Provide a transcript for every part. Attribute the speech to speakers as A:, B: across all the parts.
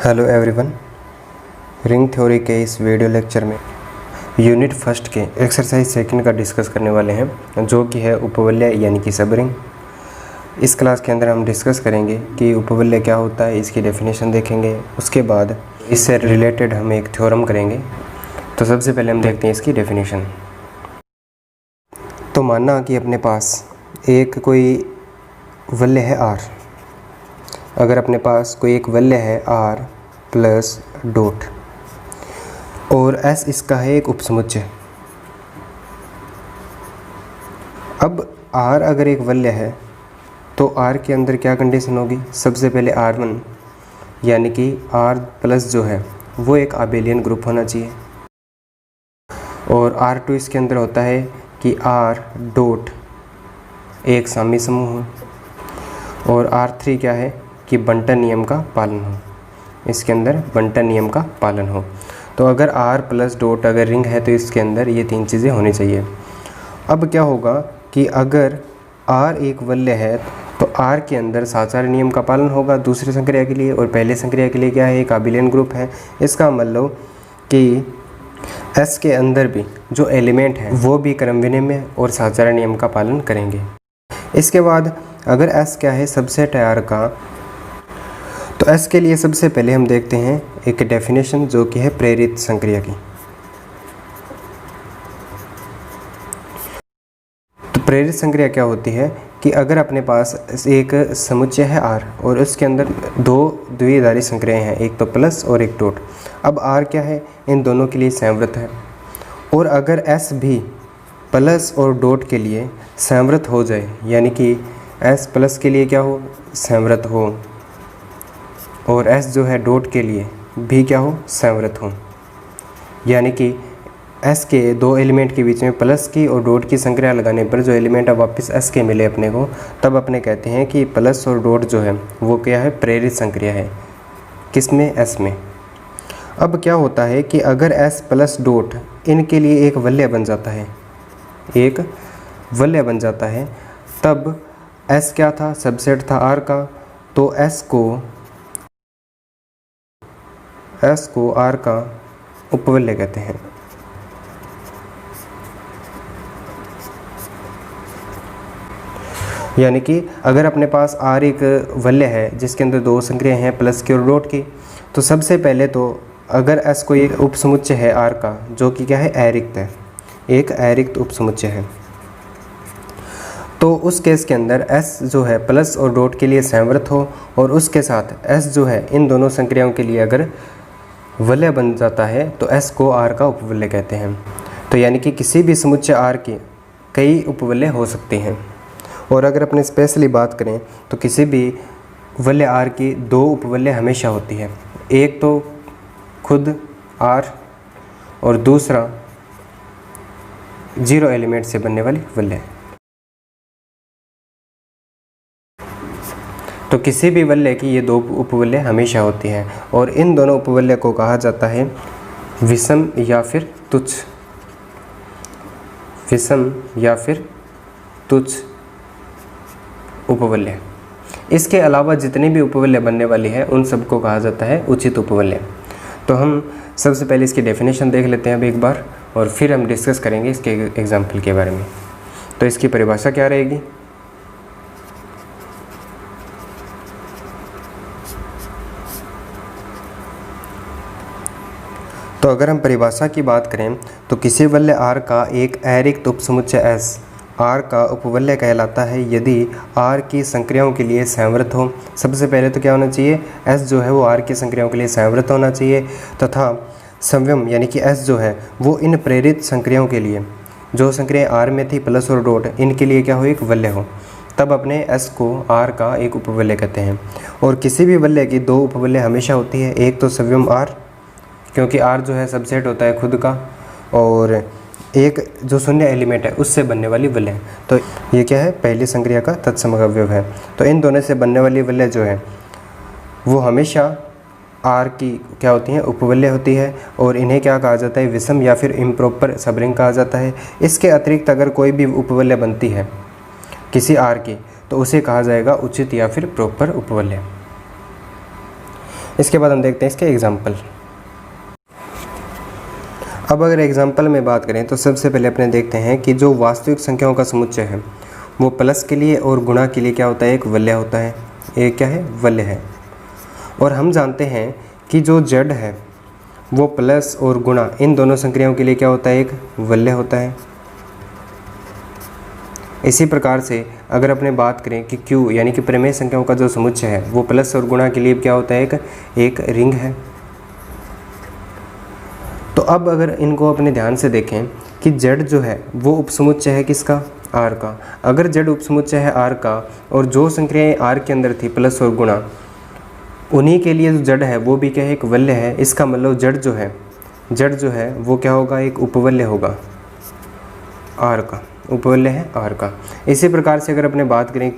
A: Hello everyone, ring theory के इस video lecture में यूनिट फर्स्ट के एक्सरसाइज सेकंड का डिस्कस करने वाले हैं, जो कि है उपवलय यानी कि सब रिंग। इस क्लास के अंदर हम डिस्कस करेंगे कि उपवलय क्या होता है, इसकी डेफिनेशन देखेंगे। उसके बाद इससे रिलेटेड हम एक थ्योरम करेंगे। तो सबसे पहले हम देखते हैं इसकी डेफिनेशन। तो मानना कि अपने पास एक कोई वलय है R। अगर अपने पास कोई एक वलय है R प्लस डॉट और S इसका है एक उपसमुच्चय। अब R अगर एक वलय है तो R के अंदर क्या कंडीशन होगी? सबसे पहले R1 यानी कि R प्लस जो है वो एक आबेलियन ग्रुप होना चाहिए, और R2 इसके अंदर होता है कि R डॉट एक सामी समूह हो, और R3 क्या है कि बंटन नियम का पालन हो। इसके अंदर बंटन नियम का पालन हो। तो अगर R प्लस डॉट अगर रिंग है तो इसके अंदर ये तीन चीज़ें होनी चाहिए। अब क्या होगा कि अगर R एक वलय है तो R के अंदर साचार्य नियम का पालन होगा दूसरी संक्रिया के लिए, और पहले संक्रिया के लिए क्या है, एक आबेलियन ग्रुप है। इसका मतलब कि S के अंदर भी जो एलिमेंट हैं वो भी क्रम विनिमय और साचार्य नियम का पालन करेंगे। इसके बाद अगर S क्या है, सबसेट है R का, तो S के लिए सबसे पहले हम देखते हैं एक डेफिनेशन जो कि है प्रेरित संक्रिया की। तो प्रेरित संक्रिया क्या होती है कि अगर अपने पास एक समुच्चय है R और उसके अंदर दो द्विआधारी संक्रियाएं हैं, एक तो प्लस और एक डॉट। अब R क्या है, इन दोनों के लिए संवृत है, और अगर S भी प्लस और डॉट के लिए संवृत हो जाए, यानी कि S प्लस के लिए क्या हो, संवृत हो, और S जो है डॉट के लिए भी क्या हो, संवृत हो, यानी कि S के दो एलिमेंट के बीच में प्लस की और डॉट की संक्रिया लगाने पर जो एलिमेंट अब वापस S के मिले अपने को, तब अपने कहते हैं कि प्लस और डॉट जो है वो क्या है, प्रेरित संक्रिया है। किसमें? S में। अब क्या होता है कि अगर S प्लस डॉट इनके लिए एक वलय बन जाता है, एक वलय बन जाता है, तब S क्या था, सबसेट था R का, तो S को R का उपवलय कहते हैं। यानी कि अगर अपने पास R एक वलय है जिसके अंदर दो संक्रियाएं हैं, प्लस की और डॉट की, तो सबसे पहले तो अगर S कोई एक उपसमुच्चय है R का जो कि क्या है, अरिक्त है, एक अरिक्त उपसमुच्चय है, तो उस केस के अंदर S जो है प्लस और डॉट के लिए संवृत हो, और उसके साथ S जो है इन दोनों संक्रियाओं के लिए अगर वलय बन जाता है तो S को R का उपवलय कहते हैं। तो यानी कि किसी भी समुच्चय R की कई उपवलय हो सकते हैं, और अगर अपने स्पेशली बात करें तो किसी भी वलय R की दो उपवलय हमेशा होती है, एक तो खुद R और दूसरा जीरो एलिमेंट से बनने वाली वलय। तो किसी भी वलय की ये दो उपवलय हमेशा होती हैं, और इन दोनों उपवलय को कहा जाता है विषम या फिर तुच्छ, विषम या फिर तुच्छ उपवलय। इसके अलावा जितनी भी उपवलय बनने वाली है उन सबको कहा जाता है उचित उपवलय। तो हम सबसे पहले इसकी डेफिनेशन देख लेते हैं अब एक बार, और फिर हम डिस्कस करेंगे इसके एग्जाम्पल के बारे में। तो इसकी परिभाषा क्या रहेगी? तो अगर हम परिभाषा की बात करें तो किसी वलय R का एक अरिक्त उपसमुच्चय S R का उपवलय कहलाता है यदि R की संक्रियाओं के लिए संवृत हो। सबसे पहले तो क्या होना चाहिए, S जो है वो R की संक्रियाओं के लिए संवृत होना चाहिए, तथा संव्यम यानी कि S जो है वो इन प्रेरित संक्रियाओं के लिए, जो संक्रियाएं R में थी प्लस और डॉट, इनके लिए क्या हो, एक वलय हो, तब अपने S को R का एक उपवलय कहते हैं। और किसी भी वलय की दो उपवलय हमेशा होती है, एक तो संव्यम R, क्योंकि R जो है सबसेट होता है खुद का, और एक जो शून्य एलिमेंट है उससे बनने वाली वलय। तो ये क्या है, पहली संक्रिया का तत्समक अवयव है। तो इन दोनों से बनने वाली वलय जो है वो हमेशा R की क्या होती है, उपवलय होती है, और इन्हें क्या कहा जाता है, विषम या फिर इम्प्रॉपर सबरिंग कहा जाता है। इसके अतिरिक्त अगर कोई भी उपवलय बनती है किसी R की तो उसे कहा जाएगा उचित या फिर प्रॉपर उपवलय। इसके बाद हम देखते हैं इसके एग्जाम्पल। अब अगर एग्जाम्पल में बात करें तो सबसे पहले अपने देखते हैं कि जो वास्तविक संख्याओं का समुच्चय है वो प्लस के लिए और गुणा के लिए क्या होता है, एक वलय होता है। एक क्या है, वलय है। और हम जानते हैं कि जो z है वो प्लस और गुणा इन दोनों संख्याओं के लिए क्या होता है, एक वलय होता है। इसी प्रकार से अगर अपने बात करें कि q यानी कि प्रमेय संख्याओं का जो समुच्चय है वो प्लस और गुणा के लिए क्या होता है, एक रिंग है। तो अब अगर इनको अपने ध्यान से देखें कि z जो है वो उपसमुच्चय है किसका, r का। अगर z उपसमुच्चय है r का और जो संख्याएं r के अंदर थी प्लस और गुणा, उन्हीं के लिए जो z है वो भी क्या है, एक वलय है। इसका मतलब z जो है वो क्या होगा, एक उपवलय होगा r का, उपवलय है r का। इसी प्रकार से अगर अपने बात करें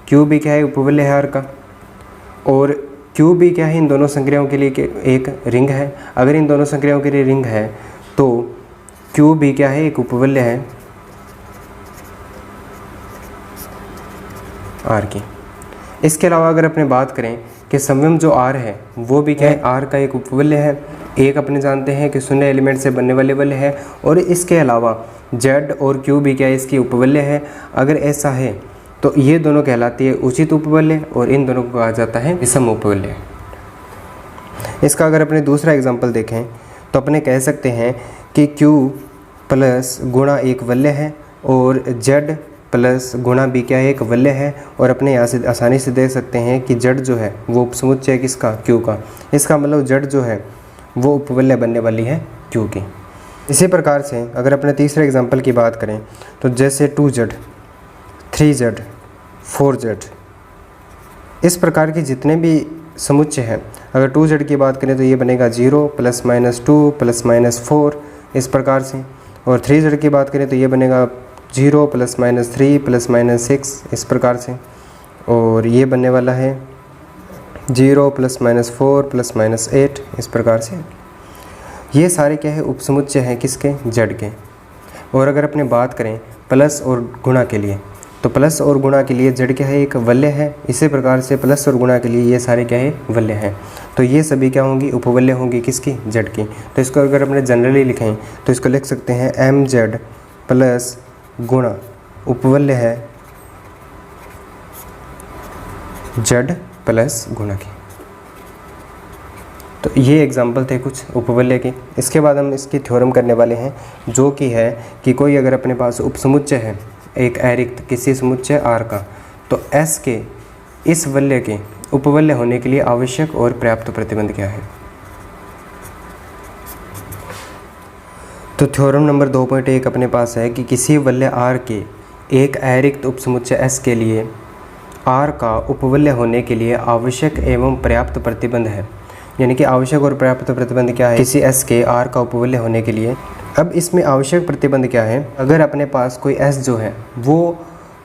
A: q भी क्या है, उपवलय है r का। और q भी क्या है, इन दोनों संख्याओं के लिए एक रिंग है। अगर इन दोनों संख्याओं के लिए रिंग है तो q भी क्या है, एक उपवलय है r की। इसके अलावा अगर अपने बात करें कि संयम जो r है वो भी क्या है, r का एक उपवलय है। एक अपने जानते हैं कि शून्य एलिमेंट से बनने वाले वलय है। और इसके अलावा z और q भी क्या है, इसकी उपवलय है। अगर ऐसा है तो ये दोनों कहलाती है उचित उपवलय और इन दोनों को कहा जाता है विषम उपवलय। इसका अगर अपने दूसरा एग्जांपल देखें तो अपने कह सकते हैं कि q प्लस गुणा एक वलय है और z प्लस गुणा भी क्या है, एक वलय है। और अपने यहाँ से आसानी से देख सकते हैं कि z जो है वो उपसमुच्चय है किसका, q का। इसका मतलब z जो है वो उपवलय बनने वाली है q की। इसी प्रकार से अगर अपने तीसरे एग्जांपल की बात करें तो जैसे 2z 3z 4z, इस प्रकार के जितने भी समुच्चय हैं, अगर 2z की बात करें तो ये बनेगा 0 ± 2 ± 4 इस प्रकार से। और 3z की बात करें तो ये बनेगा 0 ± 3 ± 6 इस प्रकार से। और ये बनने वाला है 0 ± 4 ± 8 इस प्रकार से। ये सारे क्या है, उपसमुच्चय हैं किसके, z के। और अगर अपने बात करें प्लस और गुणा के लिए तो प्लस और गुणा के लिए z क्या है, एक वलय है। इसी प्रकार से प्लस और गुणा के लिए ये सारे क्या है, वलय हैं। तो ये सभी क्या होंगी, उपवलय होंगी किसकी, z की। तो इसको अगर अपने जनरली लिखें तो इसको लिख सकते हैं mz प्लस गुणा उपवलय है z प्लस गुणा की। तो ये एग्जाम्पल थे कुछ उपवलय के। इसके बाद हम इसकी थ्योरम करने वाले हैं, जो कि है कि कोई अगर अपने पास उपसमुच्चय है एक अरिक्त किसी समुच्चय r का, तो s के इस वलय के उपवलय होने के लिए आवश्यक और पर्याप्त प्रतिबंध क्या है। तो थ्योरम नंबर 2.1 अपने पास है कि किसी वलय r के एक अरिक्त उपसमुच्चय s के लिए r का उपवलय होने के लिए आवश्यक एवं पर्याप्त प्रतिबंध है। यानी कि आवश्यक और पर्याप्त प्रतिबंध क्या है, किसी s के r का उपवलय होने के लिए। अब इसमें आवश्यक प्रतिबंध क्या है, अगर अपने पास कोई s जो है वो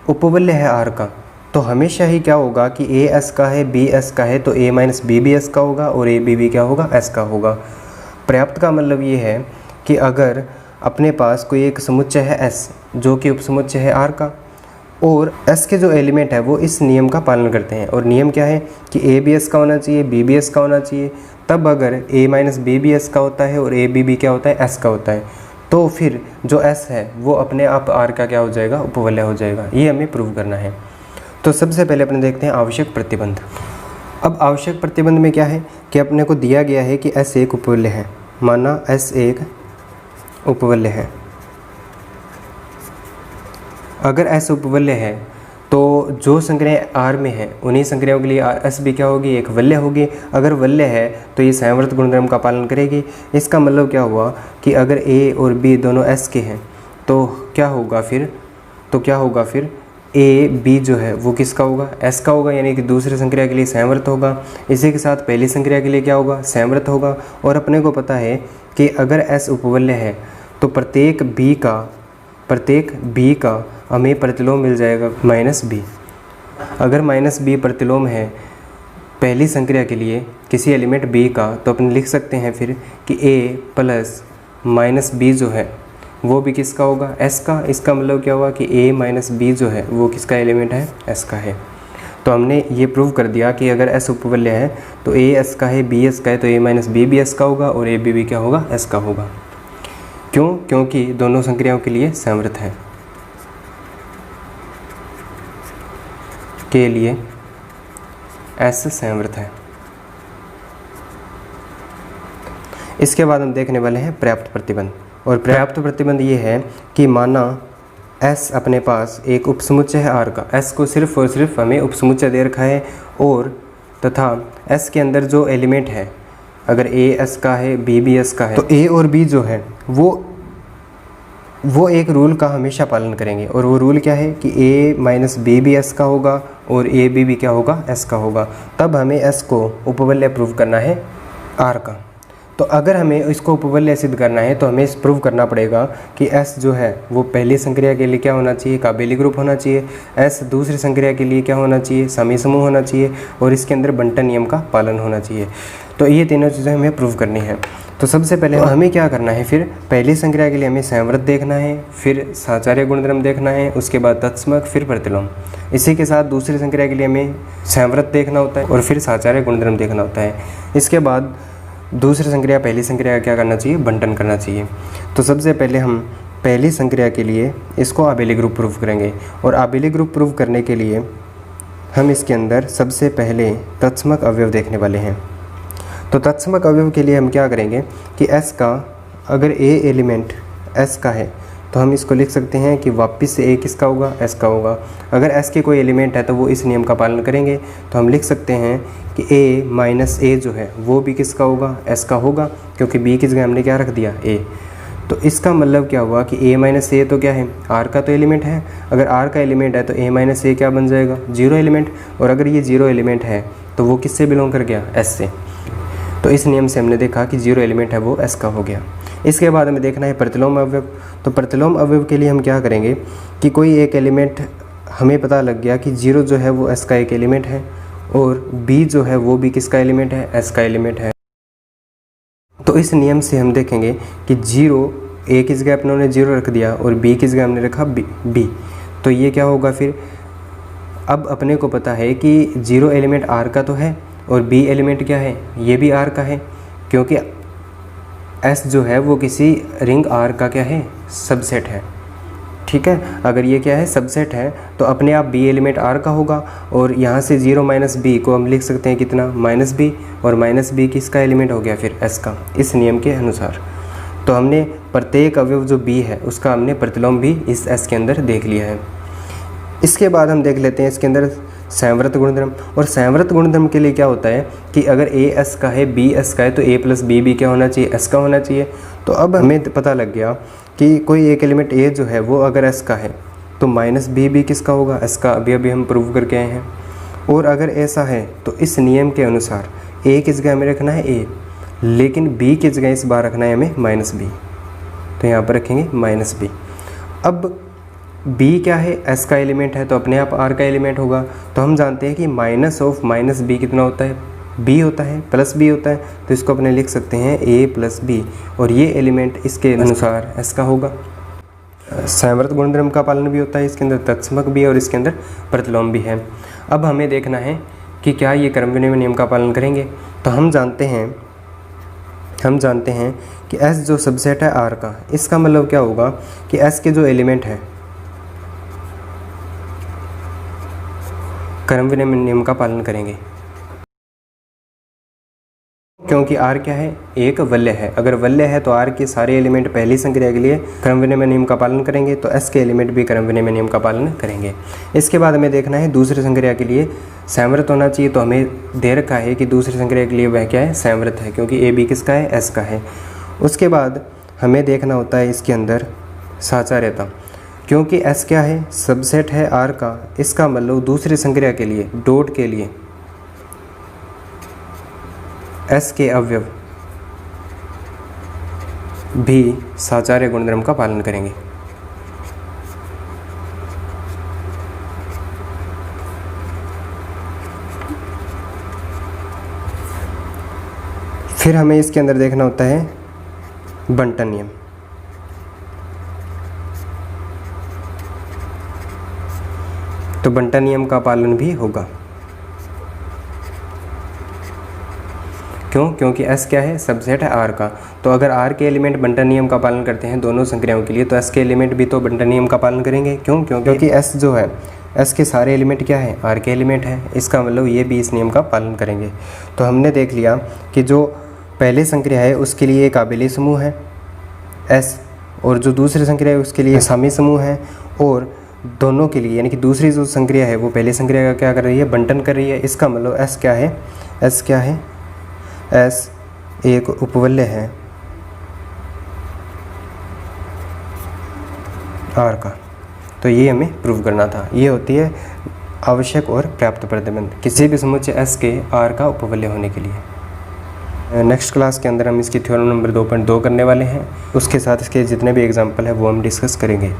A: उपवलय है r का, तो हमेशा ही क्या होगा कि a s का है, b s का है, तो a - b भी s का होगा और a b भी क्या होगा, s का होगा। पर्याप्त का मतलब ये है कि अगर अपने पास कोई एक समुच्चय है s जो कि उपसमुच्चय है r का, और s के जो एलिमेंट है वो इस नियम का पालन करते हैं। और नियम क्या है कि a भी s का होना चाहिए, b भी s का होना चाहिए। तब अगर a - b भी s का होता है और a b भी क्या होता है, s का होता है, तो फिर जो s है वो अपने आप r का क्या हो जाएगा, उपवलय हो जाएगा। ये हमें प्रूव करना है। तो सबसे पहले अपने देखते हैं आवश्यक प्रतिबंध। अब आवश्यक प्रतिबंध में क्या है कि अपने को दिया गया है कि s एक उपवलय है, माना s एक उपवलय है। अगर s उपवलय है तो जो संक्रियाएँ R में हैं उन्हीं संक्रियाओं के लिए s भी क्या होगी, एक वलय होगी। अगर वलय है तो ये साम्यवस्थ गुणधर्म का पालन करेगी। इसका मतलब क्या हुआ कि अगर a और b दोनों s के हैं तो क्या होगा फिर a b जो है वो किसका होगा, s का होगा, यानी कि दूसरी संक्रिया के लिए साम्यवस्थ होगा। इसी के साथ पहली संक्रिया के लिए क्या होगा, साम्यवस्थ होगा। और अपने को पता है कि अगर s उपवलय है तो प्रत्येक b का हमें प्रतिलोम मिल जाएगा -b। अगर -b प्रतिलोम है पहली संक्रिया के लिए किसी एलिमेंट b का, तो अपन लिख सकते हैं फिर कि a प्लस -b जो है वो भी किसका होगा, s का। इसका मतलब क्या हुआ कि a - b जो है वो किसका एलिमेंट है, s का है। तो हमने ये प्रूव कर दिया कि अगर S उपवलय है तो A S का है, B S का है, तो A माइनस B भी S का होगा और A B भी क्या होगा, S का होगा। क्यों? क्योंकि दोनों संक्रियाओं के लिए संवृत है, के लिए S संवृत है। इसके बाद हम देखने वाले हैं पर्याप्त प्रतिबंध। और पर्याप्त प्रतिबंध ये है कि माना S अपने पास एक उपसमुच्चय है R का, S को सिर्फ और सिर्फ हमें उपसमुच्चय दे रखा है, और तथा S के अंदर जो एलिमेंट है, अगर A S का है, B भी S का है, तो A और B जो है वो एक रूल का हमेशा पालन करेंगे। और वो रूल क्या है कि A माइनस B भी S का होगा और A B भी क्या होगा, S का होगा। तब हमें S को उपवलय प्रूव करना है R का। तो अगर हमें इसको उपवलय सिद्ध करना है तो हमें इस प्रूव करना पड़ेगा कि S जो है वो पहली संक्रिया के लिए क्या होना चाहिए, काबेली ग्रुप होना चाहिए। S दूसरी संक्रिया के लिए क्या होना चाहिए, समूह समूह होना चाहिए, और इसके अंदर बंटन नियम का पालन होना चाहिए। तो ये तीनों चीज़ें हमें प्रूव करनी है। तो सबसे पहले हमें क्या करना है, फिर पहली संक्रिया के लिए हमें संवृत देखना है, फिर साचार्य गुणधर्म देखना है, उसके बाद तत्समक, फिर प्रतिलोम। इसी के साथ दूसरी संक्रिया के लिए हमें संवृत देखना होता है और फिर साचार्य गुणधर्म देखना होता है। इसके बाद दूसरी संक्रिया पहली संक्रिया का क्या करना चाहिए, बंटन करना चाहिए। तो सबसे पहले हम पहली संक्रिया के लिए इसको आबेली ग्रुप प्रूव करेंगे, और आबेली ग्रुप प्रूव करने के लिए हम इसके अंदर सबसे पहले तत्समक अवयव देखने वाले हैं। तो तत्समक अवयव के लिए हम क्या करेंगे कि S का अगर A एलिमेंट S का है तो हम इसको लिख सकते हैं कि वापस से A किसका होगा, S का होगा। अगर S के कोई एलिमेंट है तो वो इस नियम का पालन करेंगे, तो हम लिख सकते हैं कि A माइनस A जो है वो भी किसका होगा, S का होगा, क्योंकि B की जगह हमने क्या रख दिया, A। तो इसका मतलब क्या हुआ कि A माइनस A तो क्या है, R का तो एलिमेंट है। अगर R का एलिमेंट है तो A माइनस A क्या बन जाएगा, जीरो एलिमेंट। और अगर ये जीरो एलिमेंट है तो वो किससे बिलोंग कर गया, S से। तो इस नियम से हमने देखा कि जीरो एलिमेंट है वो S का हो गया। इसके बाद हमें देखना है प्रतिलोम अवयव। तो प्रतिलोम अवयव के लिए हम क्या करेंगे कि कोई एक एलिमेंट हमें पता लग गया कि जीरो जो है वो S का एक एलिमेंट है और B जो है वो भी किसका एलिमेंट है, S का एलिमेंट है। तो इस नियम से हम देखेंगे कि जीरो, A की जगह अपनों ने जीरो रख दिया और B की जगह हमने रखा B। तो ये क्या होगा फिर, अब अपने को पता है कि जीरो एलिमेंट R का तो है और B एलिमेंट क्या है, ये भी R का है, क्योंकि S जो है वो किसी रिंग R का क्या है, सबसेट है। ठीक है, अगर ये क्या है, सबसेट है, तो अपने आप B एलिमेंट R का होगा। और यहाँ से जीरो माइनस B को हम लिख सकते हैं कितना, माइनस B, और माइनस B किसका एलिमेंट हो गया फिर, S का, इस नियम के अनुसार। तो हमने प्रत्येक अवयव जो B है उसका हमने प्रतिलोम भी इस S के अंदर देख लिया है। इसके बाद हम देख लेते हैं इसके अंदर संवृत गुणधर्म। और संवृत गुणधर्म के लिए क्या होता है कि अगर A S का है, B S का है, तो A प्लस B भी क्या होना चाहिए, S का होना चाहिए। तो अब हमें पता लग गया कि कोई एक एलिमेंट A जो है वो अगर S का है तो माइनस B भी किसका होगा, S का। अभी हम प्रूव करके आए हैं। और अगर ऐसा है तो इस नियम के अनुसार A की जगह हमें रखना है A, लेकिन B की जगह इस बार रखना है हमें माइनस B। तो यहाँ पर रखेंगे माइनस B। अब B क्या है, S का एलिमेंट है, तो अपने आप R का एलिमेंट होगा। तो हम जानते हैं कि माइनस ऑफ माइनस B कितना होता है, B होता है, प्लस B होता है। तो इसको अपने लिख सकते हैं A प्लस B, और ये एलिमेंट इसके अनुसार S का होगा। संवृत गुणधर्म का पालन भी होता है इसके अंदर, तत्समक भी, और इसके अंदर प्रतिलोम भी है। अब हमें देखना है कि क्या ये क्रम विनिमय नियम का पालन करेंगे। तो हम जानते हैं कि S जो सबसेट है R का, इसका मतलब क्या होगा कि S के जो एलिमेंट है क्रम विनिमय नियम का पालन करेंगे, क्योंकि R क्या है, एक वलय है। अगर वलय है तो R के सारे एलिमेंट पहली संक्रिया के लिए क्रम विनिमय नियम का पालन करेंगे, तो S के एलिमेंट भी क्रम विनिमय नियम का पालन करेंगे। इसके बाद हमें देखना है दूसरी संक्रिया के लिए संवृत होना चाहिए। तो हमें दे रखा है कि दूसरी संक्रिया के लिए वह क्या है, संवृत है, क्योंकि A B किसका है, S का है। उसके बाद हमें देखना होता है इसके अंदर साचार्यता, क्योंकि S क्या है, सबसेट है R का। इसका मतलब दूसरी संक्रिया के लिए, डॉट के लिए S के अवयव भी साचार्य गुणधर्म का पालन करेंगे। फिर हमें इसके अंदर देखना होता है बंटन नियम। तो बंटन नियम का पालन भी होगा। क्यों? क्योंकि S क्या है? सबसेट है R का। तो अगर R के एलिमेंट बंटन नियम का पालन करते हैं दोनों संक्रियाओं के लिए, तो S के एलिमेंट भी तो बंटन नियम का पालन करेंगे। क्यों? क्योंकि S जो है, S के सारे एलिमेंट क्या है? R के एलिमेंट है। इसका मतलब ये भी इस नियम का पालन करेंगे। तो हमने देख लिया कि जो पहले संक्रिया है उसके लिए एक काबिली समूह है S, और जो दूसरी संक्रिया है उसके लिए सामी समूह है, और दोनों के लिए यानी कि दूसरी जो संक्रिया है वो पहली संक्रिया का क्या कर रही है? बंटन कर रही है। इसका मतलब S क्या है? S क्या है? S एक उपवलय है R का। तो ये हमें प्रूव करना था। ये होती है आवश्यक और पर्याप्त प्रतिबंध किसी भी समुच्चय S के R का उपवलय होने के लिए। नेक्स्ट क्लास के अंदर हम इसकी थ्योरम नंबर 2.2 करने वाले हैं। उसके साथ इसके जितने भी एग्जाम्पल है वो हम डिस्कस करेंगे।